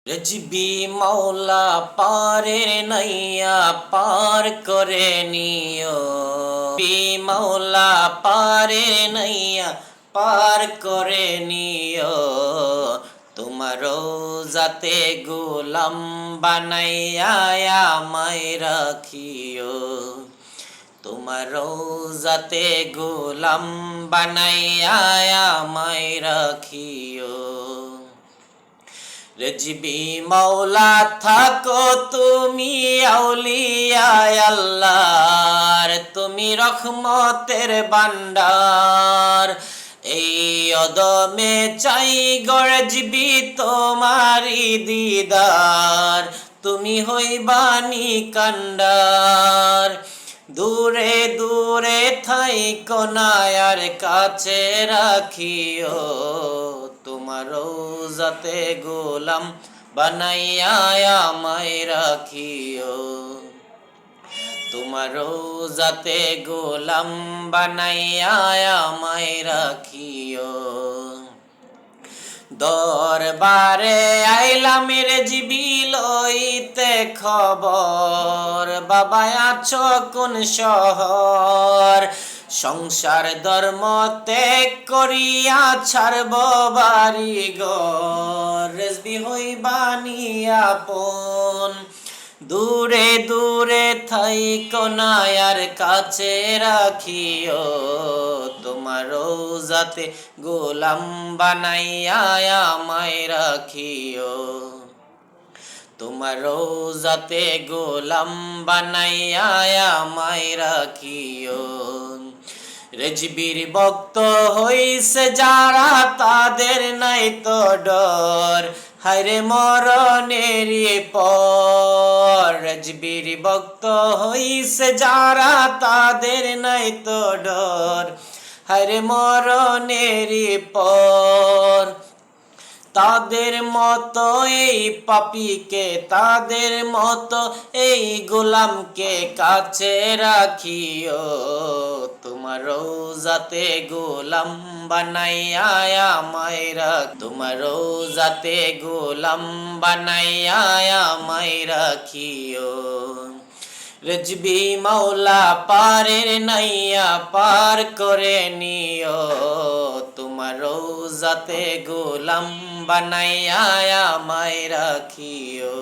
রেজবি মাওলা পারের নাইয়া পার করে নিও। বি মাওলা পারের নাইয়া পার করে নিও। তোমার রোজাতে গোলাম বানাইয়া আমায় রাখিও। তোমার রোজাতে গোলাম বানাইয়া আমায় রাখিও। রেজবি মাওলা থাকো তুমি আউলিয়ায় আল্লাহর, তুমি রহমতের ভান্ডার। এই অদমে চাই গর্জবি তোমারি দিদার, তুমি হইবানি কান্ডার। দূরে দূরে থাইকো না আর কাছে রাখিও। তোমার রোজাতে গোলাম বানাইয়া আমায় রাখিও। তোমার রোজাতে গোলাম বানাইয়া আমায় রাখিও। দরবারে আইলাম রেজবি লইতে খবর, বাবা আছো কোন শহর? সংসার ধর্ম ত্যাগ করিয়া ছাড়ব বাড়ি ঘর, রেজবি হইবানি আপন। দূরে দূরে থাইকো না আর কাছে রাখিও। তোমার রোজাতে গোলাম বানাইয়া আমায় রাখিও। তোমার রোজাতে গোলাম বানাইয়া আমায় রাখিও। রেজবির ভক্ত হইছে যারা তাদের নাই তো ডর, হায়রে মরণেরই পর। রেজবির ভক্ত হইছে যারা তাদের নাই তো ডর, হায়রে মরণেরই পর। তাদের মতো এই পাপীকে, তাদের মতো এই গোলামকে কাছে রাখিও। তোমার রোজাতে গোলাম বানাইয়া আমায় রাখ, তোমার রোজাতে গোলাম বানাইয়া আমায় রাখিও। রেজবি মাওলা পারের নাইয়া পার করে নিও। তোমার রোজাতে গোলাম বানাইয়া আমায় রাখিও।